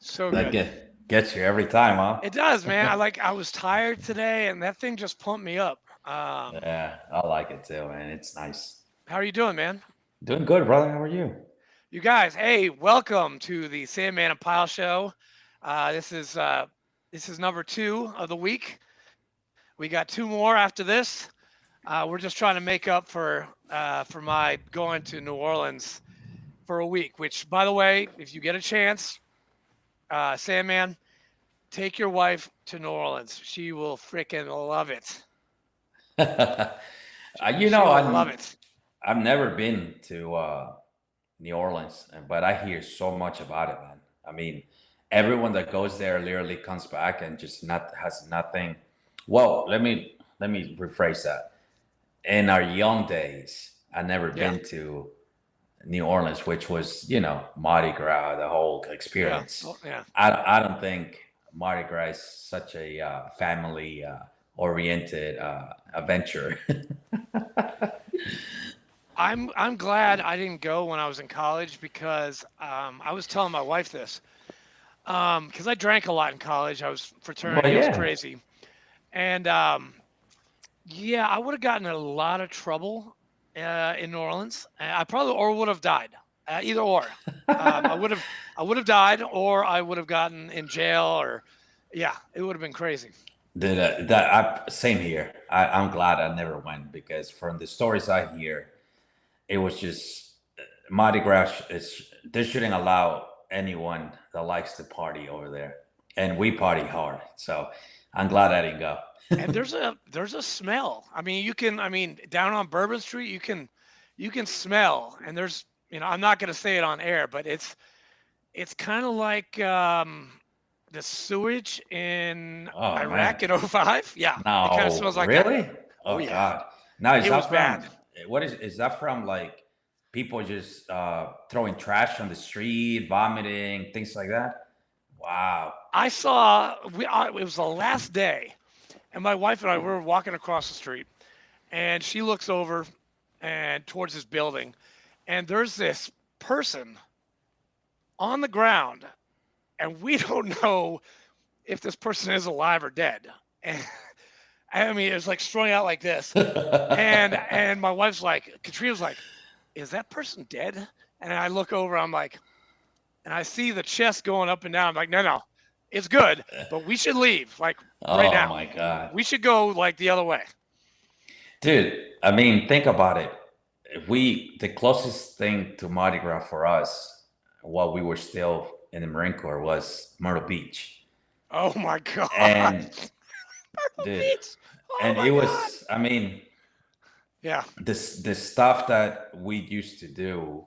So That good. gets you every time, It huh? does, man. I was tired today, and that thing just pumped me up. Yeah, I like it too, man. It's nice. How are you doing, man? Doing good, brother. How are you? You guys, hey, welcome to the Sandman and Pile Show. This is number two of the week. We got two more after this. We're just trying to make up for my going to New Orleans for a week. Which, by the way, if you get a chance, Sandman, take your wife to New Orleans. She will freaking love it. You She know, will love it. I've never been to New Orleans, but I hear so much about it, man. I mean, everyone that goes there literally comes back and just not has nothing. Well, let me rephrase that. In our young days, I never Yeah, been to New Orleans, which was, Mardi Gras, the whole yeah, experience. oh, yeah. I don't think Mardi Gras is such a family oriented adventure. I'm glad I didn't go when I was in college because I was telling my wife this because I drank a lot in college. I was Well, fraternity. It was yeah. crazy, and yeah, I would have gotten in a lot of trouble in New Orleans. I probably or would have died. Either or. Um, I would have I would have died or I would have gotten in jail or yeah, it would have been crazy. Same here. I'm glad I never went because from the stories I hear, it was just Mardi Gras is they shouldn't allow anyone that likes to party over there, and we party hard. So I'm glad I didn't go. And there's a smell. I mean down on Bourbon Street you can smell and there's I'm not going to say it on air, but it's kind of like the sewage in Oh Iraq man, in '05. Yeah, it kind of no, smells like that. really? Oh Oh yeah. God. Now is It was that bad. from what is that from? Like people just throwing trash on the street, vomiting, things like that. Wow. I saw it was the last day and my wife and I were walking across the street and she looks over and towards this building and there's this person on the ground and we don't know if this person is alive or dead. And I mean, it was like strung out like this. And my wife's like, Katrina's like, is that person dead? And I look over, I'm like, and I see the chest going up and down. I'm like, no, no, it's good, but we should leave like right Oh now. my God. We should go like the other way. Dude, I mean, think about it. The closest thing to Mardi Gras for us, while we were still in the Marine Corps, was Myrtle Beach. Oh my God. And Myrtle dude, Beach. Oh and my it God. was, I mean, Yeah. the stuff that we used to do.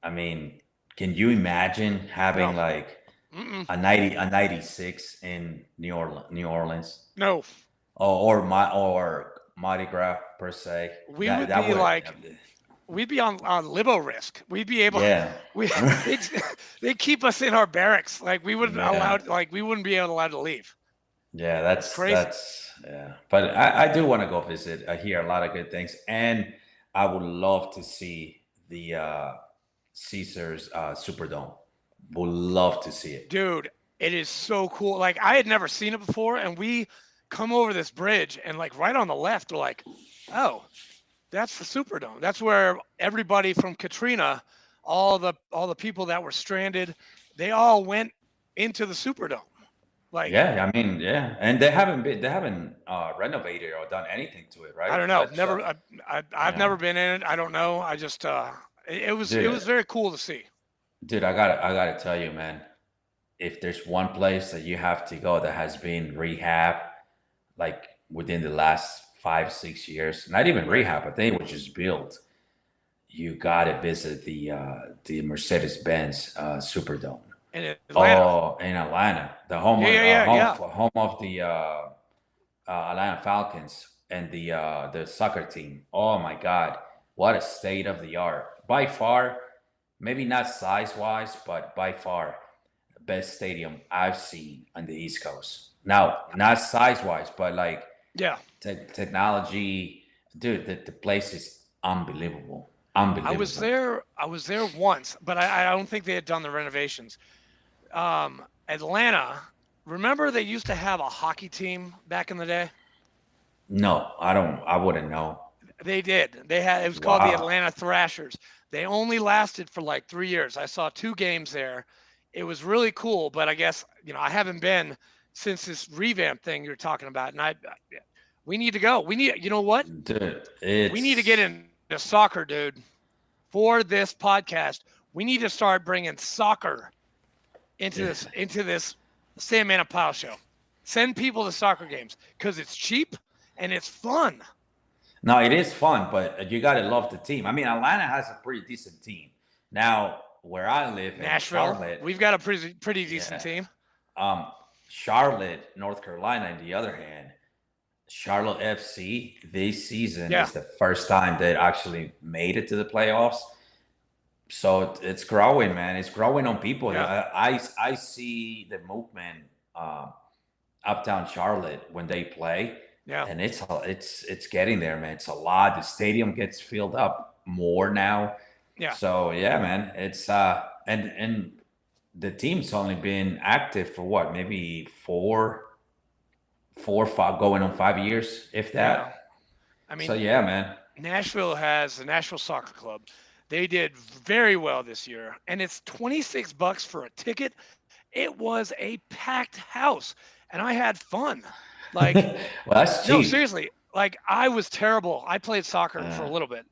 I mean, can you imagine having No. like Mm-mm. a 96 in New Orleans, No. or Mardi Gras per se? We That would that be would, like, we'd be on libo risk. We'd be able, yeah. we they'd, they'd keep us in our barracks. Like Yeah. we wouldn't be able allowed to leave. Yeah, It's that's crazy. that's yeah. But I do want to go visit. I hear a lot of good things, and I would love to see the Caesars Superdome. Would love to see it. Dude, it is so cool. Like I had never seen it before, and we come over this bridge, and like right on the left, we're like, oh, that's the Superdome. That's where everybody from Katrina, all the people that were stranded, they all went into the Superdome. Like Yeah, I mean, yeah, and they haven't renovated or done anything to it, I right? don't know. That's Never. I've yeah, never been in it. I don't know. I just it was dude, very cool to see. dude, I gotta tell you, man. If there's one place that you have to go that has been rehab, like within the last 5 6 years, not even Right. rehab, I think it was just built. You gotta visit the Mercedes Benz Superdome. In Atlanta. Oh, in Atlanta, the Yeah, yeah, yeah, yeah. home of the Atlanta Falcons and the soccer team. Oh my God, what a state of the art! By far, maybe not size wise, but by far the best stadium I've seen on the East Coast. Now, not size wise, but like Yeah. technology, dude. The place is unbelievable. Unbelievable. I was there once, but I don't think they had done the renovations. Atlanta, remember they used to have a hockey team back in the day? No, I don't. I wouldn't know. They did. They had, it was called the Wow. Atlanta Thrashers. They only lasted for like 3 years. I saw two games there. It was really cool, but I guess, I haven't been since this revamp thing you're talking about. And we need to go. We need, you know what? Dude, We need to get it's into soccer, dude, for this podcast. We need to start bringing soccer into this Sandman and Pile show. Send people to soccer games because it's cheap and it's fun. no, it is fun, but you gotta love the team. I mean, Atlanta has a pretty decent team. Now, where I live in Nashville, Charlotte, we've got a pretty decent yeah, team. um, Charlotte, North Carolina, on the other hand, Charlotte FC this season Yeah, is the first time they actually made it to the playoffs. So it's growing, man. It's growing on people. yeah, I see the movement um, uptown Charlotte when they play, yeah, and it's getting there, man. It's a lot. The stadium gets filled up more now. yeah. So yeah, man. It's and the team's only been active for what, maybe 5 going on 5 years, if Yeah. that. I So mean, yeah, man. Nashville has the Nashville Soccer Club. They did very well this year, and it's $26 for a ticket. It was a packed house, and I had fun. Like, Well, that's no, cheap. seriously. Like, I was terrible. I played soccer for a Uh, little bit,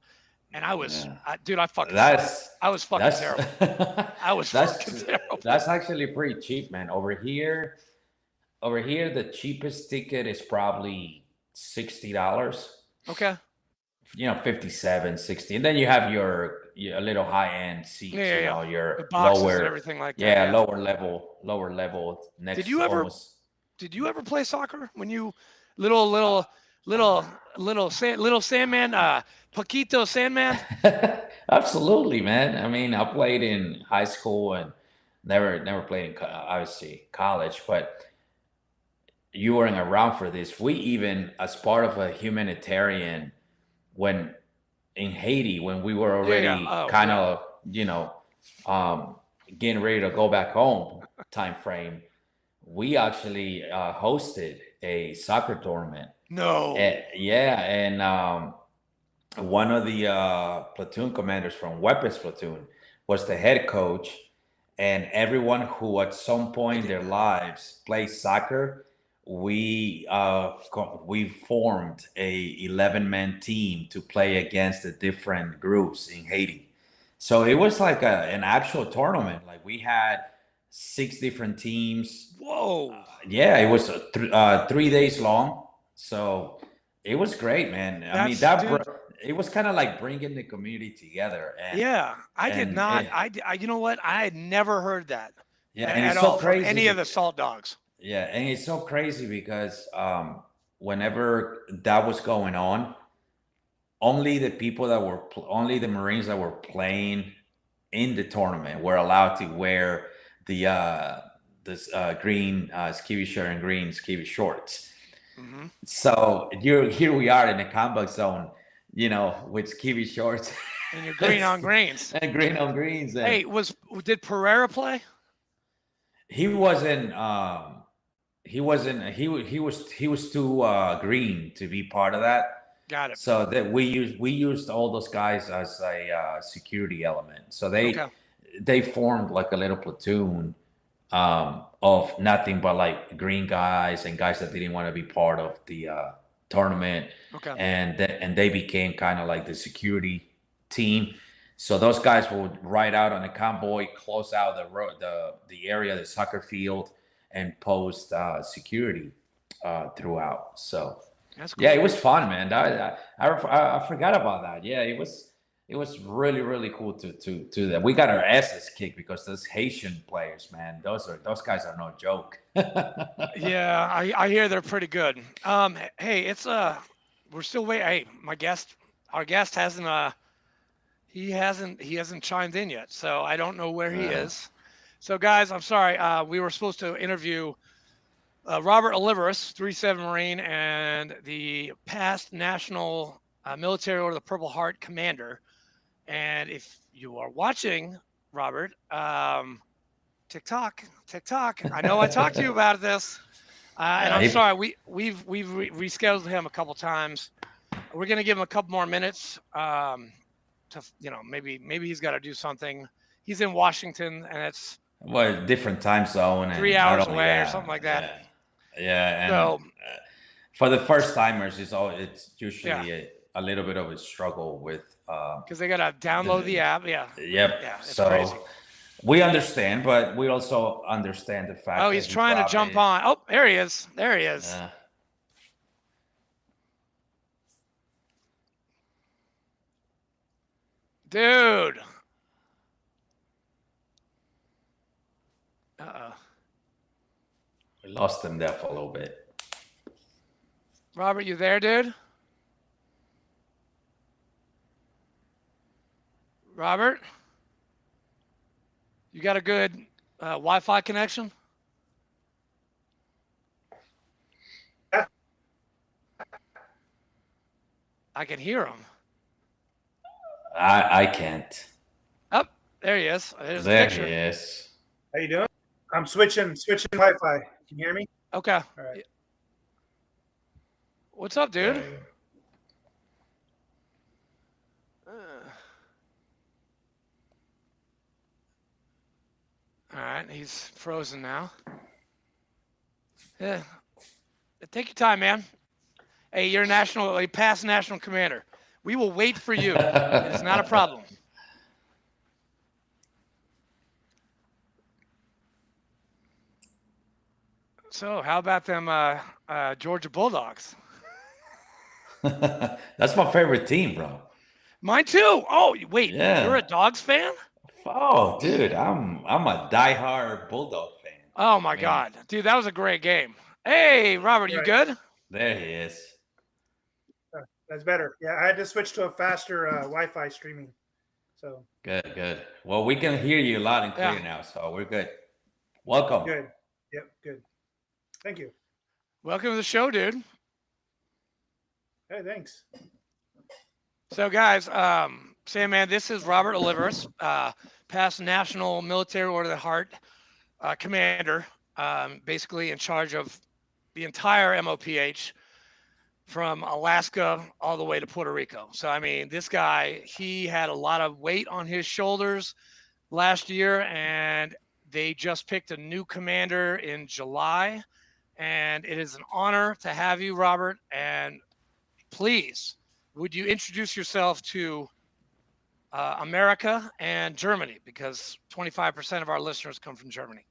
and yeah. dude, I fucking sucked. That's I was fucking that's terrible. I was fucking that's terrible. that's actually pretty cheap, man. Over here, the cheapest ticket is probably $60. Okay. 57, 60, and then you have your little high end Yeah, seats. yeah, yeah. The Your boxes and lower, everything like that. yeah, Yeah. lower level Did next you ever almost. did you ever play soccer when you little Sandman, Paquito Sandman? Absolutely, man. I mean, I played in high school and never played in obviously college, but you weren't around for this. We even, as part of a humanitarian, when in Haiti, when we were Yeah, yeah. already Oh, kind yeah. of, um, getting ready to go back home time frame, we actually hosted a soccer tournament. No. Yeah, and one of the platoon commanders from Weapons Platoon was the head coach, and everyone who at some I point in did. their lives plays soccer, we formed a 11-man team to play against the different groups in Haiti. So it was like an actual tournament. Like we had 6 different teams. Whoa. Yeah, it was 3 days long. So it was great, man. I mean, Dude. it was kind of like bringing the community together, Yeah, I did and not. it, You know what? I had never heard that yeah, and at it's so all from crazy. any of the Salt Dogs. Yeah, and it's so crazy because whenever that was going on, only the Marines that were playing in the tournament were allowed to wear the this green skivvy shirt and green skivvy shorts. Hmm. So here we are in the combat zone, with skivvy shorts And you're green on greens. and green on greens, and Hey, did Pereira play? he wasn't. He wasn't. He was too green to be part of that. Got it. So that we used all those guys as a security element. So Okay. they formed like a little platoon of nothing but like green guys and guys that didn't want to be part of the tournament, Okay. and they became kind of like the security team. So those guys would ride out on a convoy, close out the road, the area, the soccer field, and post security throughout. So That's yeah, it cool. was fun, man. I forgot about that. Yeah, it was really really cool to that. We got our asses kicked because those Haitian players, man, those guys are no joke. Yeah, I hear they're pretty good. Hey, we're still waiting. Hey, our guest hasn't chimed in yet, so I don't know where he Uh, is. So guys, I'm sorry. We were supposed to interview Robert Oliveris, 3-7 Marine, and the past National Military Order of the Purple Heart commander. And if you are watching, Robert, TikTok. I know I talked to you about this, and Yeah, I'm sorry. We've rescheduled him a couple times. We're gonna give him a couple more minutes. To maybe he's got to do something. He's in Washington, and it's well, different time zone, 3 hours away or something like that. yeah, and So for the first timers, it's yeah, usually a little bit of a struggle with because they gotta download the app. Yeah, Yep. yeah, it's crazy. So we understand, but we also understand the fact Oh, that he's he trying to jump probably on. Oh, there he is. There he is. Dude. Uh-oh. we lost him there for a little bit. Robert, you there, dude? Robert? You got a good Wi-Fi connection? Yeah. I can hear him. I can't. Oh, there he is. There's a There picture. he is. How you doing? I'm switching Wi-Fi. Can you hear me? Okay. All right. What's up, dude? Okay. All right, he's frozen now. Yeah. Take your time, man. Hey, you're a past national commander. We will wait for you. It's not a problem. So, how about them Georgia Bulldogs? That's my favorite team, bro. Mine too. Oh, wait, Yeah. you're a Dogs fan? Oh, dude, I'm a diehard Bulldog fan. Oh my God, dude, that was a great game. Hey, Robert, you Right. good? There he is. That's better. Yeah, I had to switch to a faster Wi-Fi streaming. So Good. Well, we can hear you loud and clear now, so we're good. Welcome. good. Yep, good. Thank you. Welcome to the show, dude. Hey, thanks. So, guys, Sam, man, this is Robert Oliveris, past National Military Order of the Heart commander, basically in charge of the entire MOPH from Alaska all the way to Puerto Rico. So, I mean, this guy, he had a lot of weight on his shoulders last year, and they just picked a new commander in July. And it is an honor to have you, Robert. And please, would you introduce yourself to America and Germany? Because 25% of our listeners come from Germany.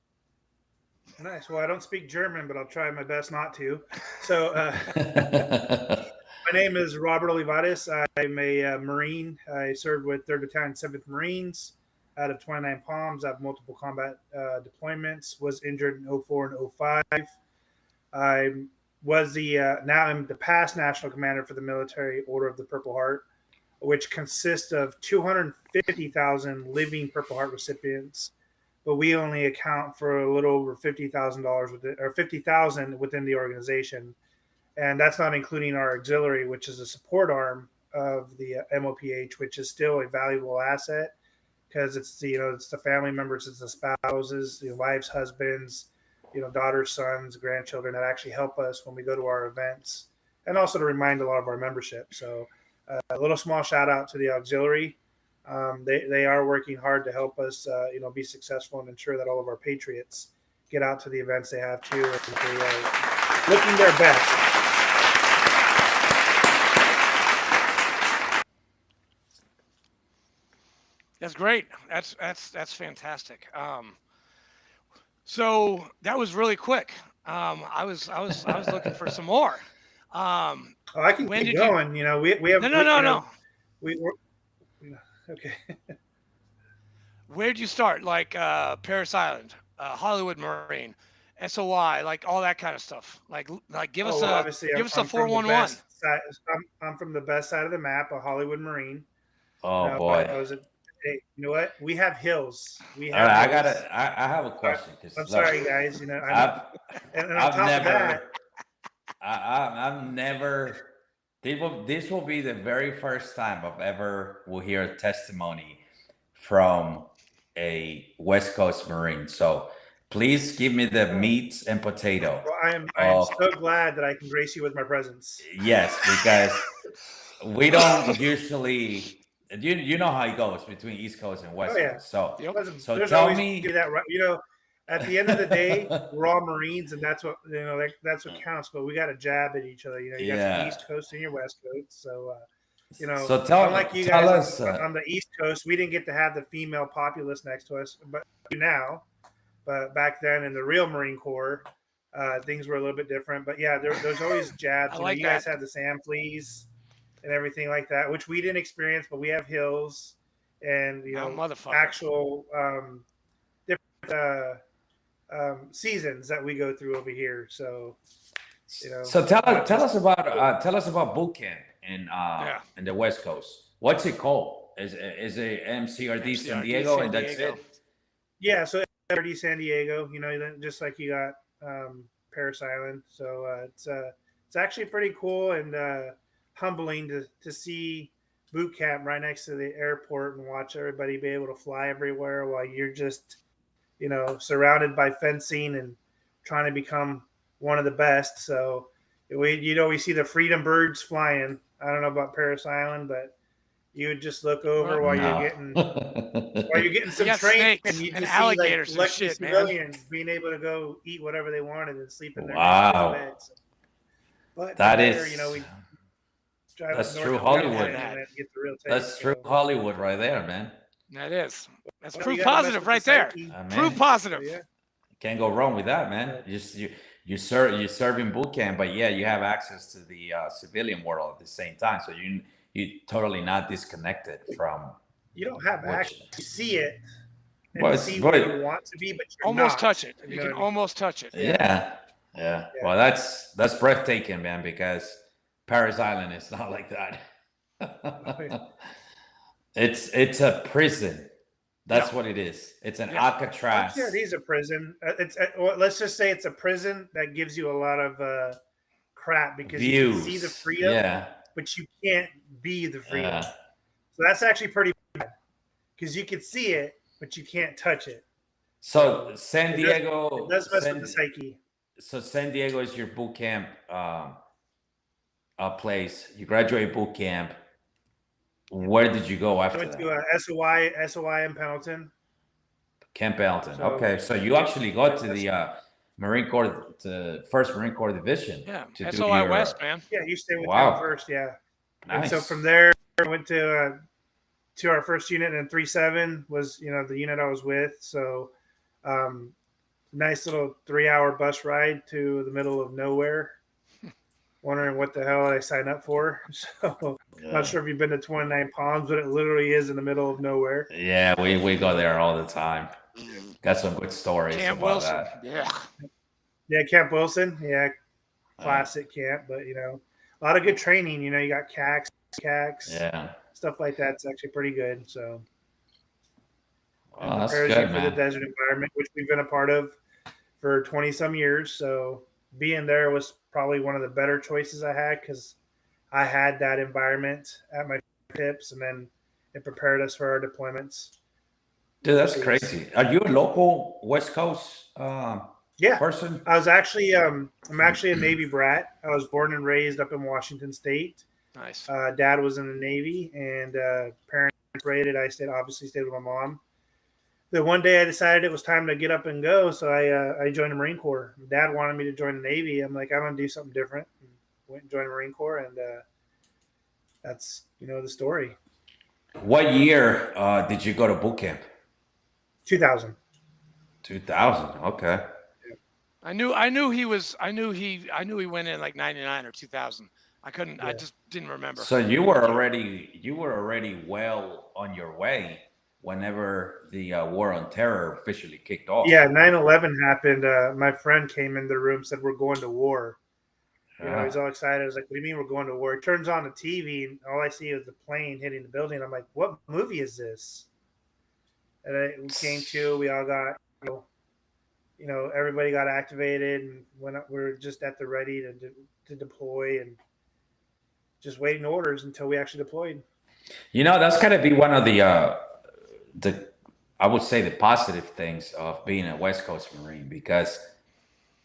Nice. Well, I don't speak German, but I'll try my best not to. So, my name is Robert Olivares. I'm a Marine. I served with 3rd Battalion, 7th Marines out of 29 Palms. I have multiple combat deployments. Was injured in 04 and 05. I was now I'm the past national commander for the Military Order of the Purple Heart, which consists of 250,000 living Purple Heart recipients, but we only account for a little over $50,000 or 50,000 within the organization, and that's not including our auxiliary, which is a support arm of the MOPH, which is still a valuable asset because it's the family members, it's the spouses, the wives, husbands, daughters, sons, grandchildren that actually help us when we go to our events, and also to remind a lot of our membership. So a little small shout out to the auxiliary. They are working hard to help us, be successful and ensure that all of our patriots get out to the events they have to, and they are looking their best. That's great. That's fantastic. So that was really quick. I was looking for some more. I can keep going. We have no. We're okay. Where'd you start? Like Paris Island, Hollywood Marine, SOI, like all that kind of stuff. Like give us a 411. I'm from the best side of the map, a Hollywood Marine. Oh boy. Hey, you know what? We have hills. All right, I have a question. I'm sorry, guys. I've never This will be the very first time I've ever will hear a testimony from a West Coast Marine. So please give me the meat and potato. Well, I am Of so glad that I can grace you with my presence. yes, because we don't usually. You know how it goes between East Coast and West Oh yeah. Coast. So Yep. so There's tell always me. be that, right? At the end of the day, we're all Marines, and that's what that's what counts. But we got to jab at each other. You got your Yeah. East Coast and your West Coast. So So tell unlike you tell guys us. on the East Coast, we didn't get to have the female populace next to us, but we do now. But back then, in the real Marine Corps, things were a little bit different. But yeah, there's always jabs. I like you guys that. have the sand fleas and everything like that, which we didn't experience, but we have hills and Motherfucker. actual different seasons that we go through over here. So So tell us about boot camp in the West Coast. What's it called? Is it MCRD San Diego San and that's Diego. it? yeah, so MCRD San Diego, just like you got Paris Island. So it's actually pretty cool and humbling to see boot camp right next to the airport and watch everybody be able to fly everywhere while you're just surrounded by fencing and trying to become one of the best. So we see the freedom birds flying. I don't know about Paris Island, but you would just look over while you're getting some training, and you and just alligators see and lucky shit, civilians being able to go eat whatever they wanted and sleep in their Wow. beds. But That there, is we drive that's up true north Hollywood. Carolina and get the real taste. That's true Hollywood right there, man. That is. That's Well, proof you gotta mess positive with right the there. psyche. Proof Man, positive. Yeah. can't go wrong with that, man. You serve in boot camp, but yeah, you have access to the civilian world at the same time. So you totally not disconnected from. You don't have access. You see it and Well, see where you want to be, but you're Almost not. touch it. You know can what I mean? almost touch it. Yeah. Well, that's breathtaking, man. Because Paris Island is not like that. It's a prison. That's what it is. It's an Alcatraz. Yeah, it is a prison. Let's just say it's a prison that gives you a lot of crap because you Views. can see the freedom, but you can't be the freedom. So that's actually pretty bad because you can see it, but you can't touch it. So San Diego. It does mess with the psyche. So San Diego is your boot camp place. You graduate boot camp. Where did you go after I went that? to SOI in Pendleton. Camp Pendleton. Okay, so you actually got to the Marine Corps, the First Marine Corps Division. Yeah, to SOI West, man. Yeah, you stay with them first. Yeah, nice. And so from there, I went to our first unit, and 3-7 was the unit I was with. So, nice little 3-hour bus ride to the middle of nowhere. Wondering what the hell I signed up for. So, not sure if you've been to 29 Palms, but it literally is in the middle of nowhere. Yeah, we go there all the time. Got some good stories Camp about Wilson. that. Yeah, Camp Wilson. Yeah, classic camp, but a lot of good training. You got CACs, stuff like that. It's actually pretty good. So, that's prepares good, you for man. the desert environment, which we've been a part of for 20 some years. So, being there was probably one of the better choices I had because I had that environment at my tips, and then it prepared us for our deployments. Dude, that's crazy. Are you a local West Coast person? I was actually I'm actually a Navy brat. I was born and raised up in Washington State. Nice. Dad was in the Navy, and parents raided. I obviously stayed with my mom. The one day I decided it was time to get up and go, so I joined the Marine Corps. Dad wanted me to join the Navy. I'm like, I'm gonna do something different. And went and joined the Marine Corps, and that's the story. What year did you go to boot camp? 2000. 2000. Okay. I knew he went in like 99 or 2000. I just didn't remember. So you were already well on your way whenever the War on Terror officially kicked off. Yeah, 9/11 happened. My friend came in the room, said we're going to war. He's all excited. I was like, what do you mean we're going to war? He turns on the TV, and all I see is the plane hitting the building. I'm like, what movie is this? And we came to, we all got, everybody got activated, and we were just at the ready to deploy. And just waiting orders until we actually deployed. That's got to be one of the I would say the positive things of being a West Coast Marine, because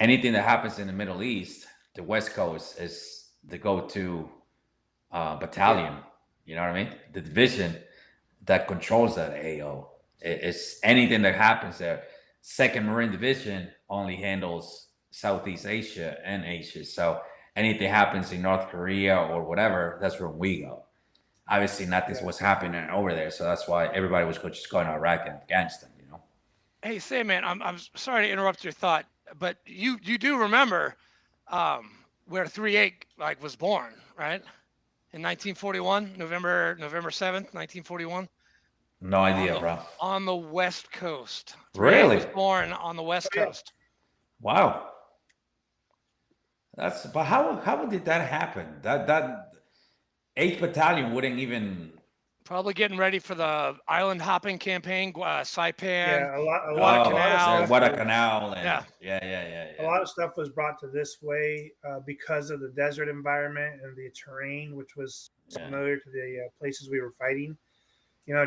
anything that happens in the Middle East, the West Coast is the go-to battalion. You know what I mean? The division that controls that AO. It's anything that happens there. Second Marine Division only handles Southeast Asia and Asia. So anything happens in North Korea or whatever, that's where we go. Obviously, not this was happening over there, so that's why everybody was just going to Iraq and Afghanistan. Hey, Sam, man, I'm sorry to interrupt your thought, but you do remember where 3-8 like was born, right? In 1941, November 7th, 1941. No idea, bro. On the West Coast. 3-8 Really? was born on the West Coast. Wow. But how did that happen? That 8th Battalion wouldn't even. Probably getting ready for the island hopping campaign, Saipan. Yeah, a lot of Guadalcanal. Yeah. A lot of stuff was brought to this way because of the desert environment and the terrain, which was familiar to the places we were fighting.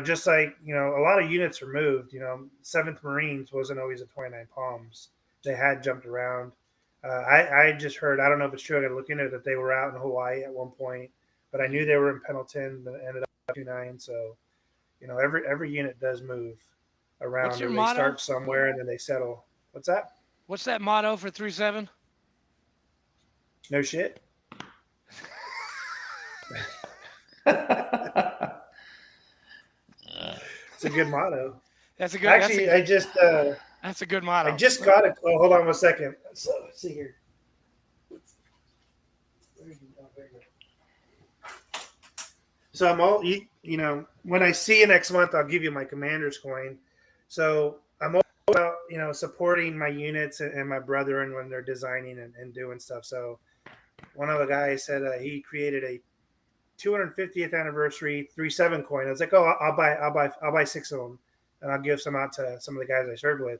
Just like, a lot of units were moved. 7th Marines wasn't always at 29 Palms. They had jumped around. I just heard, I don't know if it's true, I got to look into it, that they were out in Hawaii at one point, but I knew they were in Pendleton, but ended up 29. So, every unit does move around. What's your they motto? Start somewhere and then they settle. What's that? What's that motto for 3-7? No shit. It's a good motto. That's a good. Actually, that's a good motto. I just got it. Oh, hold on 1 second. So let's see here. So I'm all, when I see you next month, I'll give you my commander's coin. So I'm all about, supporting my units and my brethren when they're designing and doing stuff. So one of the guys said he created a 250th anniversary 3-7 coin. I was like, oh, I'll buy 6 of them, and I'll give some out to some of the guys I served with.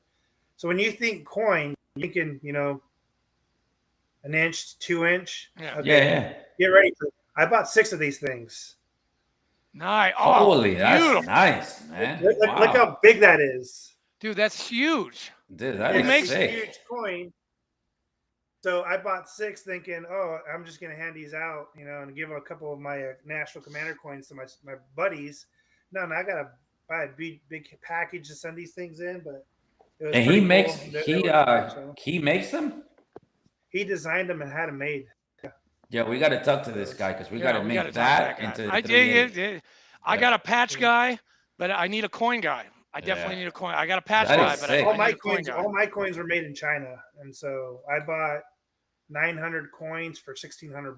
So when you think coin, you can, 1 inch, 2 inch. Yeah. Yeah. Get ready for it. I bought 6 of these things. Nice. Holy, that's beautiful. Nice, man. Look how big that is. Dude, that's huge. Dude, that makes sick. a huge coin. So I bought 6 thinking, oh, I'm just going to hand these out, and give a couple of my National Commander coins to my buddies. No, I got to buy a big package to send these things in. But it was and he makes cool. he makes them? He designed them and had them made. Yeah, we got to talk to this guy because we got to make that into. I got a patch guy, but I need a coin guy. I definitely need a coin. I got a patch guy, but I need a coin guy. All my coins were made in China, and so I bought 900 coins for $1,600.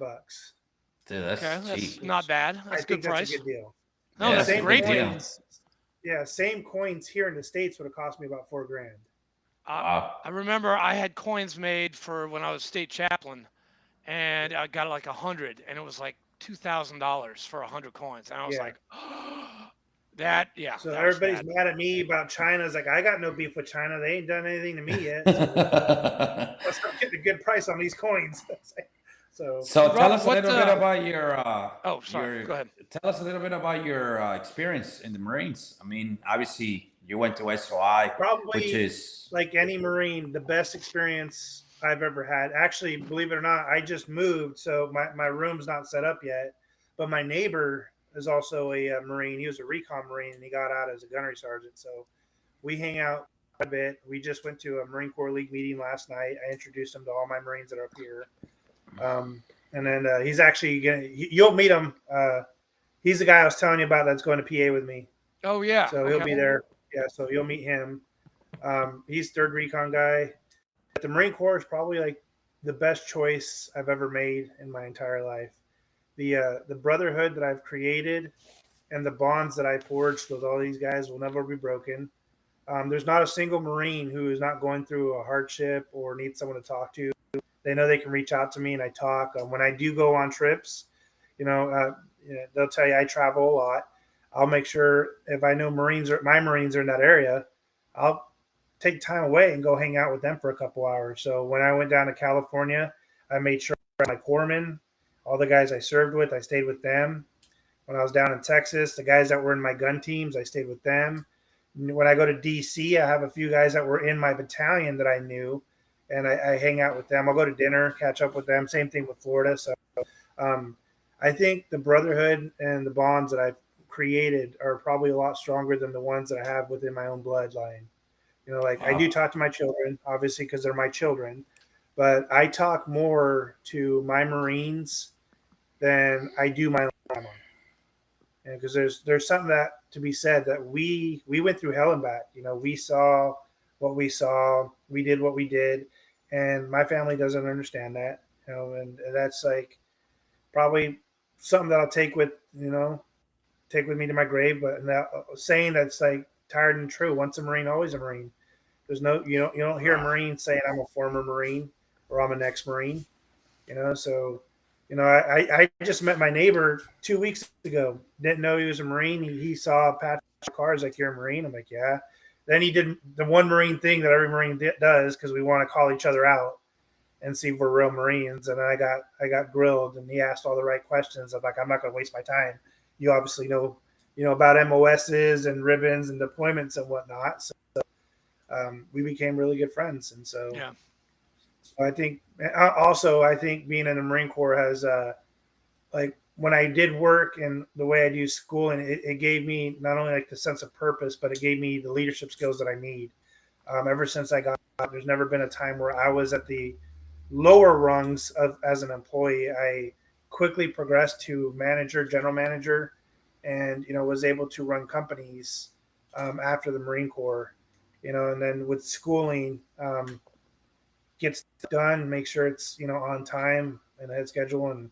Dude, that's cheap. That's not bad. That's a good price. That's a good deal. No, that's a great deal. Yeah, same coins here in the States would have cost me about $4,000. I remember I had coins made for when I was state chaplain, and I got like 100, and it was like $2,000 for 100 coins, and I was like, So everybody's mad at me about China. It's like, I got no beef with China. They ain't done anything to me yet. So I'm getting a good price on these coins. So tell us a little bit about your. Go ahead. Tell us a little bit about your experience in the Marines. I mean, obviously you went to SOI, probably, which is like any Marine, the best experience I've ever had. Actually, believe it or not, I just moved, so my room's not set up yet. But my neighbor is also a Marine. He was a recon Marine, and he got out as a gunnery sergeant. So we hang out a bit. We just went to a Marine Corps League meeting last night. I introduced him to all my Marines that are up here. And then he's actually you'll meet him. He's the guy I was telling you about that's going to PA with me. Oh, yeah. So he'll be there. Yeah, so you'll meet him. He's 3rd recon guy. The Marine Corps is probably like the best choice I've ever made in my entire life. The brotherhood that I've created and the bonds that I forged with all these guys will never be broken. There's not a single Marine who is not going through a hardship or needs someone to talk to. They know they can reach out to me, and I talk. When I do go on trips, they'll tell you I travel a lot. I'll make sure if I know my Marines are in that area, I'll take time away and go hang out with them for a couple hours. So when I went down to California, I made sure my corpsmen, All the guys I served with, I stayed with them. When I was down in Texas, the guys that were in my gun teams, I stayed with them. When I go to DC, I have a few guys that were in my battalion that I knew, and I hang out with them. I'll go to dinner, catch up with them. Same thing with Florida. So um, I think the brotherhood and the bonds that I've created are probably a lot stronger than the ones that I have within my own bloodline. Like I do talk to my children, obviously, because they're my children, but I talk more to my Marines than I do my own. Because there's something that to be said that we went through hell and back. We saw what we saw, we did what we did, and my family doesn't understand that. And that's like probably something that I'll take with me to my grave. But that saying that's like tired and true. Once a Marine, always a Marine. There's no you don't hear a Marine saying I'm a former Marine or I'm an ex-Marine. So I just met my neighbor 2 weeks ago. Didn't know he was a Marine. He saw a patch of cars like, you're a Marine? I'm like, yeah. Then he did the one Marine thing that every Marine does, because we want to call each other out and see if we're real Marines. And I got grilled, and he asked all the right questions. I'm like, I'm not going to waste my time. You obviously know about MOSs and ribbons and deployments and whatnot. So we became really good friends. And so Yeah. I think being in the Marine Corps has like when I did work and the way I do schooling, it gave me not only like the sense of purpose, but it gave me the leadership skills that I need. Ever since I got out, there's never been a time where I was at the lower rungs as an employee. I quickly progressed to manager, general manager, and was able to run companies after the Marine Corps. And then with schooling, gets done, make sure it's on time and ahead schedule, and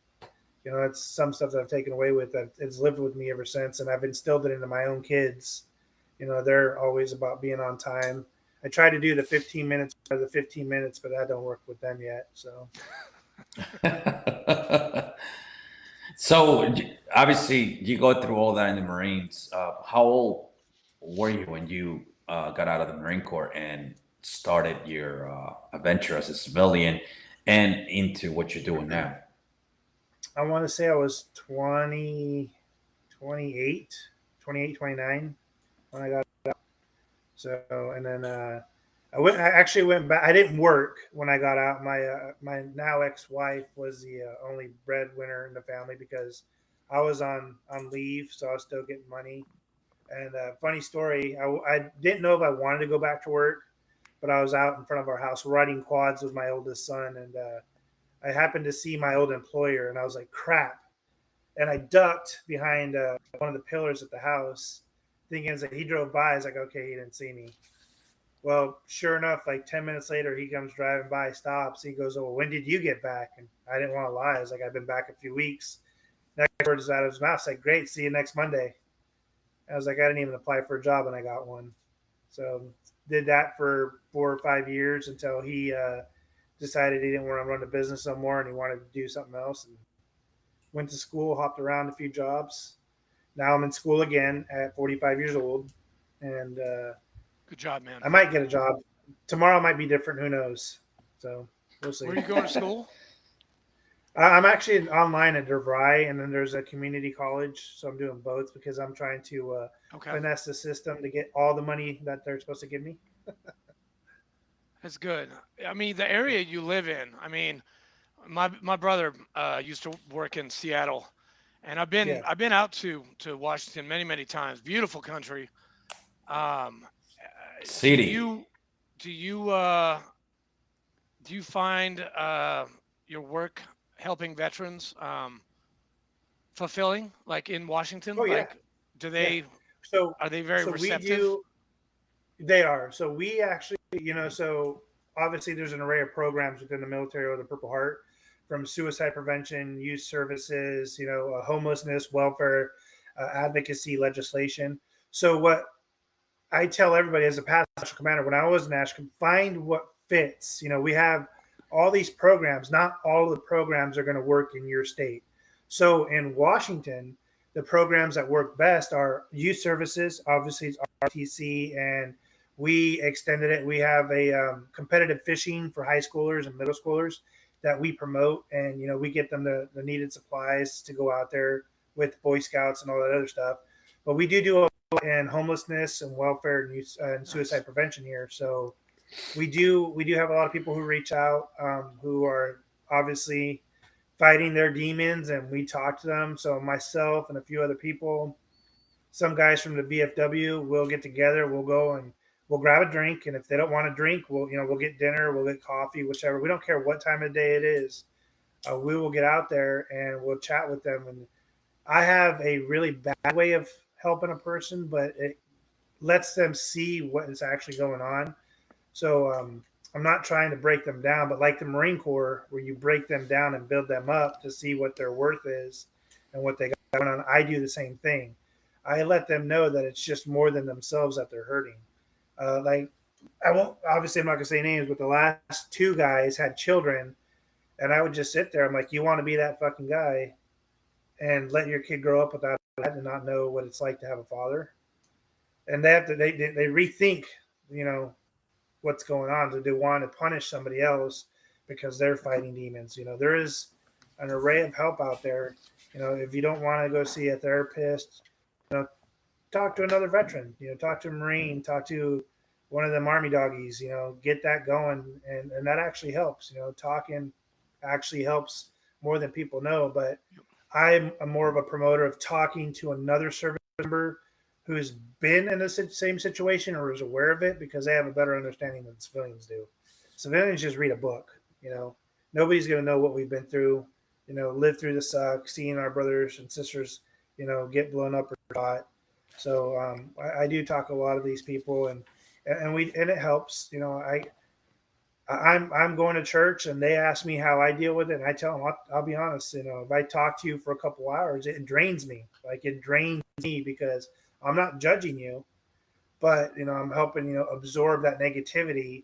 it's some stuff that I've taken away with that it's lived with me ever since, and I've instilled it into my own kids. They're always about being on time. I try to do the 15 minutes or the 15 minutes, but that don't work with them yet. So So obviously you go through all that in the Marines. How old were you when you got out of the Marine Corps and started your adventure as a civilian and into what you're doing now? I want to say I was 28, 29 when I got out. So, and then I actually went back. I didn't work when I got out. My now ex-wife was the only breadwinner in the family because I was on leave, so I was still getting money. And funny story, I didn't know if I wanted to go back to work, but I was out in front of our house riding quads with my oldest son, and I happened to see my old employer, and I was like, crap. And I ducked behind one of the pillars at the house, thinking that he drove by. I was like, okay, he didn't see me. Well, sure enough, like 10 minutes later, he comes driving by, stops. He goes, oh, when did you get back? And I didn't want to lie. I was like, I've been back a few weeks. Next words out of his mouth, like, great, see you next Monday. I was like, I didn't even apply for a job, and I got one. So did that for 4 or 5 years until he decided he didn't want to run the business no more, and he wanted to do something else. And went to school, hopped around a few jobs. Now I'm in school again at 45 years old, and good job, man. I might get a job. Tomorrow might be different. Who knows? So we'll see. Where are you going to school? I'm actually online at DeVry, and then there's a community college. So I'm doing both because I'm trying to finesse the system to get all the money that they're supposed to give me. That's good. I mean, the area you live in. I mean, my brother used to work in Seattle, and I've been out to Washington many times. Beautiful country. City. Do you find your work helping veterans fulfilling, like in Washington? Oh, yeah. Like, do they? So are they very receptive? They are. So we actually, so obviously there's an array of programs within the military or the Purple Heart, from suicide prevention, youth services, homelessness, welfare, advocacy, legislation. So what I tell everybody as a past national commander, when I was in Ashcombe, find what fits. We have all these programs. Not all of the programs are going to work in your state. So in Washington, the programs that work best are youth services. Obviously, it's RTC, and we extended it. We have a competitive fishing for high schoolers and middle schoolers. that we promote, and we get them the needed supplies to go out there with Boy Scouts and all that other stuff. But we do a lot in homelessness and welfare and, and suicide prevention here. So we do have a lot of people who reach out, who are obviously fighting their demons, and we talk to them. So myself and a few other people, some guys from the VFW, will get together. We'll go and we'll grab a drink, and if they don't want to drink, we'll get dinner, we'll get coffee, whichever. We don't care what time of day it is. We will get out there and we'll chat with them. And I have a really bad way of helping a person, but it lets them see what is actually going on. So I'm not trying to break them down, but like the Marine Corps, where you break them down and build them up to see what their worth is and what they got going on, I do the same thing. I let them know that it's just more than themselves that they're hurting. Like, I won't, obviously, I'm not going to say names, but the last two guys had children, and I would just sit there. I'm like, you want to be that fucking guy and let your kid grow up without that and not know what it's like to have a father? And they have to, they rethink, what's going on. Do they want to punish somebody else because they're fighting demons? There is an array of help out there. If you don't want to go see a therapist, talk to another veteran, talk to a Marine, talk to one of them Army doggies, get that going. And that actually helps, talking actually helps more than people know. But I'm more of a promoter of talking to another service member who's been in the same situation or is aware of it, because they have a better understanding than civilians do. Civilians just read a book, nobody's going to know what we've been through, live through the suck, seeing our brothers and sisters, get blown up or shot. So I do talk to a lot of these people, and it helps. I'm going to church, and they ask me how I deal with it, and I tell them, I'll be honest. If I talk to you for a couple hours, it drains me. Like, it drains me, because I'm not judging you, but I'm helping absorb that negativity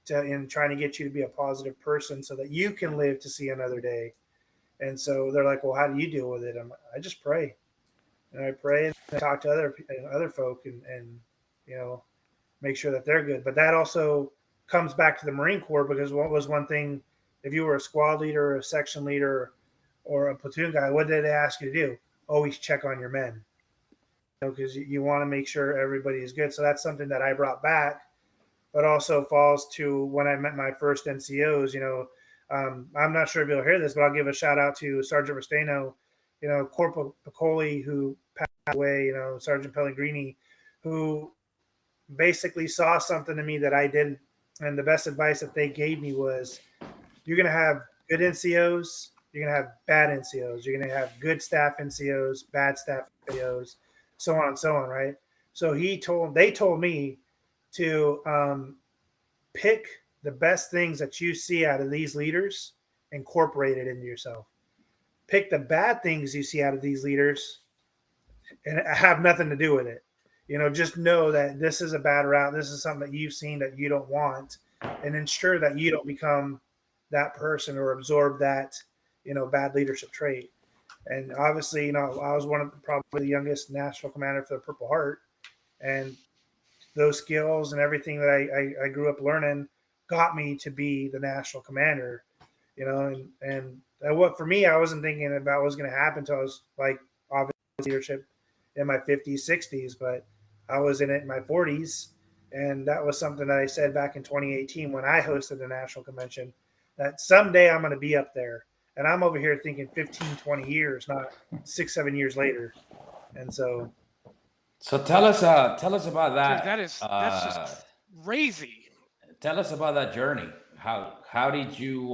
in trying to get you to be a positive person so that you can live to see another day. And so they're like, well, how do you deal with it? I just pray. And I pray and I talk to other folk and make sure that they're good. But that also comes back to the Marine Corps, because what was one thing, if you were a squad leader or a section leader or a platoon guy, what did they ask you to do? Always check on your men, because you want to make sure everybody is good. So that's something that I brought back, but also falls to when I met my first NCOs. I'm not sure if you'll hear this, but I'll give a shout out to Sergeant Restaino, Corporal Piccoli, who passed away, Sergeant Pellegrini, who basically saw something in me that I didn't. And the best advice that they gave me was, you're going to have good NCOs, you're going to have bad NCOs, you're going to have good staff NCOs, bad staff NCOs, so on and so on, right? So they told me to pick the best things that you see out of these leaders, incorporate it into yourself. Pick the bad things you see out of these leaders and have nothing to do with it. Just know that this is a bad route. This is something that you've seen that you don't want, and ensure that you don't become that person or absorb that, bad leadership trait. And obviously, I was probably the youngest national commander for the Purple Heart, and those skills and everything that I grew up learning got me to be the national commander, and what for me, I wasn't thinking about what was going to happen until I was like, obviously, leadership in my 50s, 60s, but I was in it in my 40s. And that was something that I said back in 2018 when I hosted the national convention, that someday I'm going to be up there. And I'm over here thinking 15, 20 years, not 6, 7 years later. And so tell us about that. Dude, that's just crazy. Tell us about that journey. How did you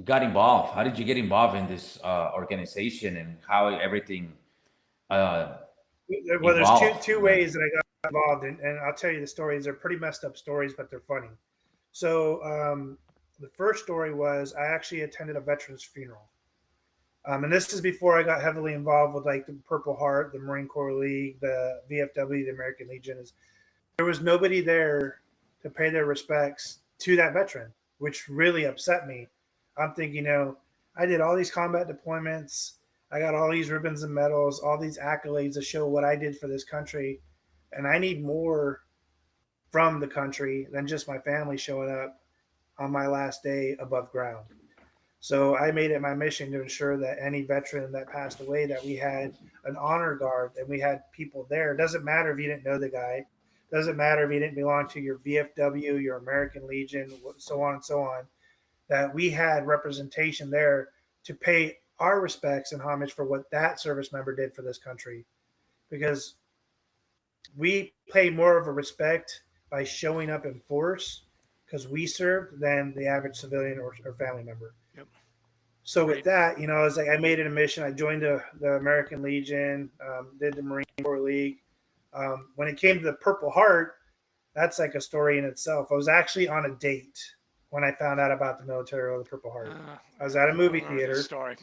got involved? How did you get involved in this organization, and how everything well, there's two ways that I got involved in, and I'll tell you the stories. They're pretty messed up stories, but they're funny. So the first story was, I actually attended a veteran's funeral. And this is before I got heavily involved with like the Purple Heart, the Marine Corps League, the VFW, the American Legion. There was nobody there to pay their respects to that veteran, which really upset me. I'm thinking, I did all these combat deployments. I got all these ribbons and medals, all these accolades to show what I did for this country. And I need more from the country than just my family showing up on my last day above ground. So I made it my mission to ensure that any veteran that passed away, that we had an honor guard and we had people there. It doesn't matter if you didn't know the guy. It doesn't matter if you didn't belong to your VFW, your American Legion, so on and so on. That we had representation there to pay our respects and homage for what that service member did for this country. Because we pay more of a respect by showing up in force because we served than the average civilian or family member. Yep. So with Great. that, I was like, I made it a mission. I joined the American Legion, did the Marine Corps League. When it came to the Purple Heart, that's like a story in itself. I was actually on a date when I found out about the military or the Purple Heart. I was at a movie theater. Story.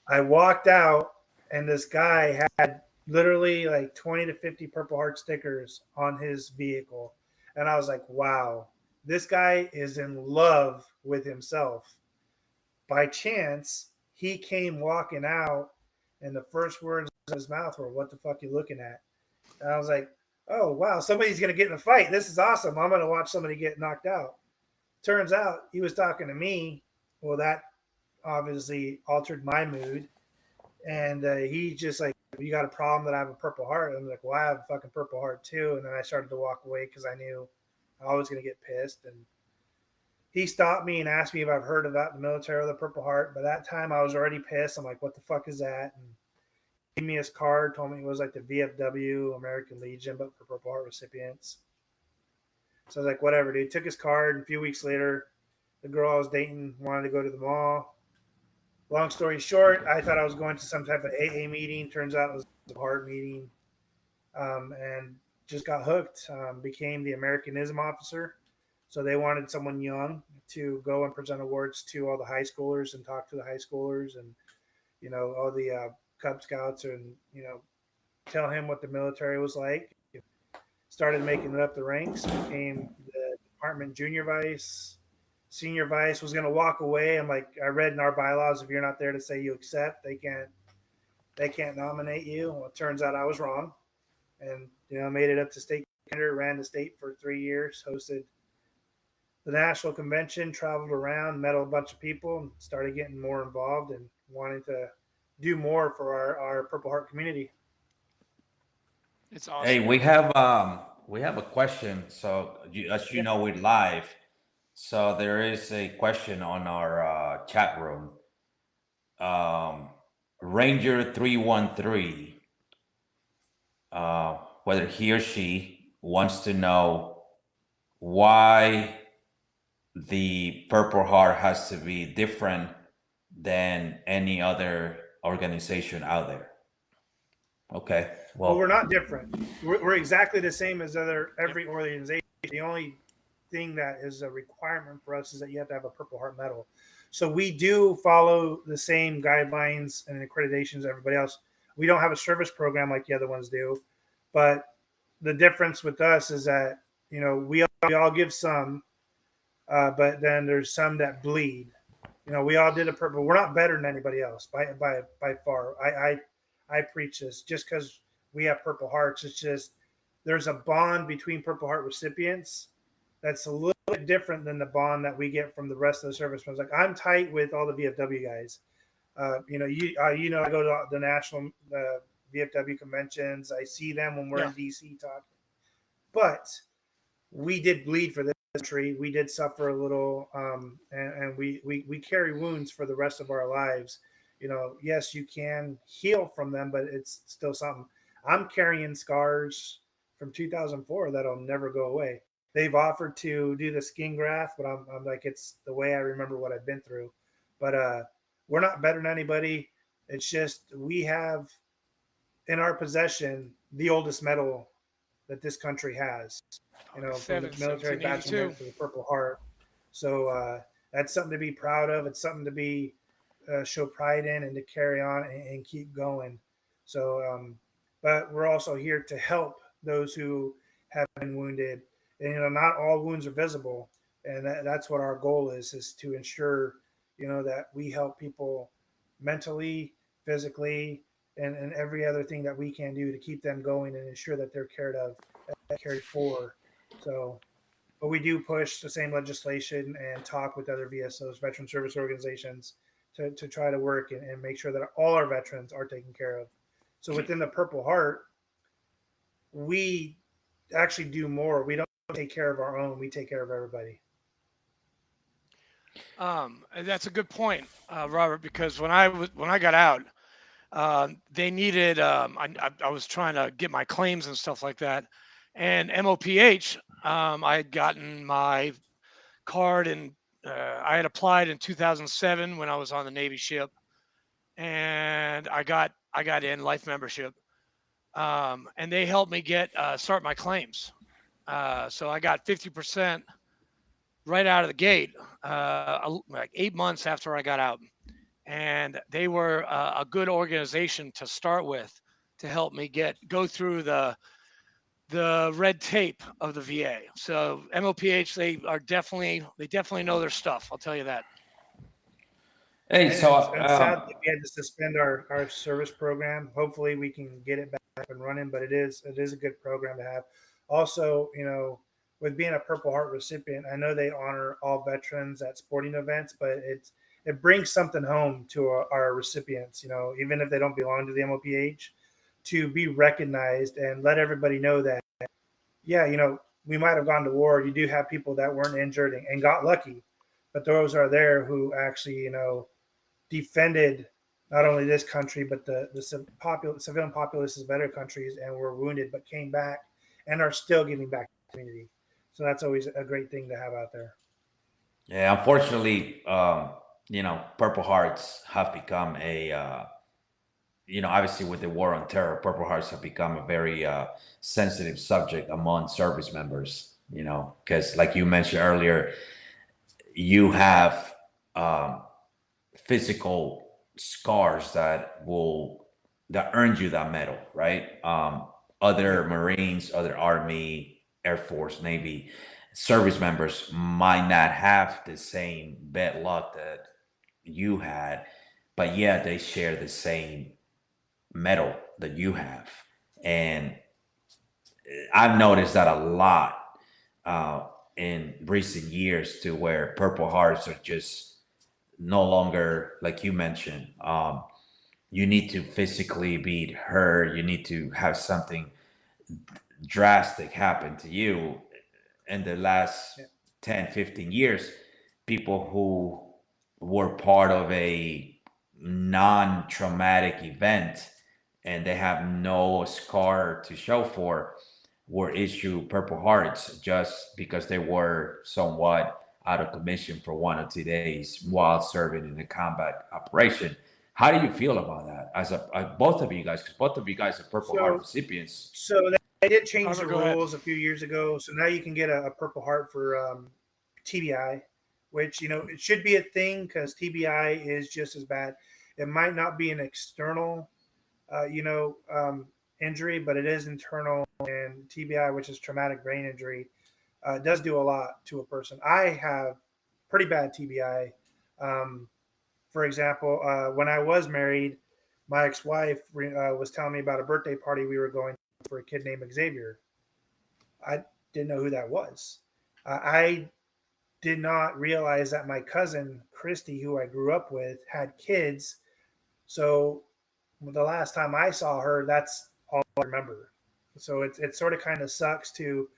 I walked out, and this guy had literally like 20 to 50 Purple Heart stickers on his vehicle. And I was like, wow, this guy is in love with himself. By chance, he came walking out, and the first words of his mouth were, "What the fuck you looking at?" And I was like, oh, wow, somebody's going to get in a fight. This is awesome. I'm going to watch somebody get knocked out. Turns out he was talking to me. Well, that obviously altered my mood. And he just like, you got a problem that I have a Purple Heart? I'm like, well, I have a fucking Purple Heart too. And then I started to walk away because I knew I was going to get pissed. And he stopped me and asked me if I've heard about the military or the Purple Heart. By that time, I was already pissed. I'm like, what the fuck is that? And he gave me his card, told me it was like the VFW, American Legion, but for Purple Heart recipients. So I was like, whatever, dude. Took his card. And a few weeks later, the girl I was dating wanted to go to the mall. Long story short, I thought I was going to some type of AA meeting. Turns out it was a heart meeting. And just got hooked. Became the Americanism officer. So they wanted someone young to go and present awards to all the high schoolers and talk to the high schoolers and, all the Cub Scouts and, tell him what the military was like. Started making it up the ranks, became the department junior vice, senior vice, was going to walk away. I'm like, I read in our bylaws, if you're not there to say you accept, they can't nominate you. Well, it turns out I was wrong. And, made it up to state commander, ran the state for 3 years, hosted the national convention, traveled around, met a bunch of people, and started getting more involved and wanting to do more for our Purple Heart community. It's awesome. Hey, we have a question. So as you know, we're live. So there is a question on our chat room. Ranger 313, whether he or she wants to know why the Purple Heart has to be different than any other organization out there. Okay. Well, we're not different. We're exactly the same as every organization. The only thing that is a requirement for us is that you have to have a Purple Heart medal. So we do follow the same guidelines and accreditations as everybody else. We don't have a service program like the other ones do, but the difference with us is that we all give some, but then there's some that bleed. We all did a purple. We're not better than anybody else by far. I preach this just because we have Purple Hearts. It's just there's a bond between Purple Heart recipients that's a little bit different than the bond that we get from the rest of the servicemen. Like I'm tight with all the VFW guys. I go to the national VFW conventions. I see them when we're in DC talking. But we did bleed for this country. We did suffer a little, and we carry wounds for the rest of our lives. Yes, you can heal from them, but it's still something. I'm carrying scars from 2004 that'll never go away. They've offered to do the skin graft, but I'm like, it's the way I remember what I've been through. But we're not better than anybody. It's just we have in our possession the oldest medal that this country has. From the military bachelor to the Purple Heart. So that's something to be proud of. It's something to be show pride in and to carry on and keep going. So, but we're also here to help those who have been wounded. And not all wounds are visible, and that's what our goal is to ensure that we help people mentally, physically, and every other thing that we can do to keep them going and ensure that they're cared for. So but we do push the same legislation and talk with other VSOs, veteran service organizations, to try to work and make sure that all our veterans are taken care of. So within the Purple Heart, we actually do more. We don't take care of our own; we take care of everybody. And that's a good point, Robert, because when I got out, they needed. I was trying to get my claims and stuff like that, and MOPH. I had gotten my card and I had applied in 2007 when I was on the Navy ship, and I got in life membership, and they helped me get start my claims. So I got 50% right out of the gate, like 8 months after I got out, and they were a good organization to start with to help me go through the red tape of the VA. So MOPH, they definitely know their stuff. I'll tell you that. Hey, so And sadly, we had to suspend our service program. Hopefully, we can get it back up and running. But it is a good program to have. Also, with being a Purple Heart recipient, I know they honor all veterans at sporting events, but it brings something home to our recipients. Even if they don't belong to the MOPH, to be recognized and let everybody know that, yeah, we might have gone to war. You do have people that weren't injured and got lucky, but those are there who actually, defended not only this country but the civilian populaces of other countries and were wounded but came back and are still giving back to the community. So that's always a great thing to have out there. yeah, unfortunately, Purple Hearts have become obviously with the war on terror, Purple Hearts have become a very sensitive subject among service members. Because like you mentioned earlier, you have physical scars that earned you that medal, right? Other Marines, other Army, Air Force, Navy service members might not have the same bad luck that you had, but yeah, they share the same medal that you have. And I've noticed that a lot in recent years, to where Purple Hearts are just no longer, like you mentioned, you need to physically be hurt, you need to have something drastic happen to you. In the last 10, 15 years, people who were part of a non-traumatic event and they have no scar to show for were issued Purple Hearts just because they were somewhat out of commission for 1 or 2 days while serving in a combat operation. How do you feel about that? As both of you guys, because both of you guys are Purple Heart recipients. So they did change the Go ahead. rules a few years ago. So now you can get a Purple Heart for TBI, which it should be a thing because TBI is just as bad. It might not be an external, injury, but it is internal. And TBI, which is traumatic brain injury, does do a lot to a person. I have pretty bad TBI. For example, when I was married, my ex-wife was telling me about a birthday party we were going to for a kid named Xavier. I didn't know who that was. I did not realize that my cousin Christy, who I grew up with, had kids. So the last time I saw her, that's all I remember. So it sort of kind of sucks to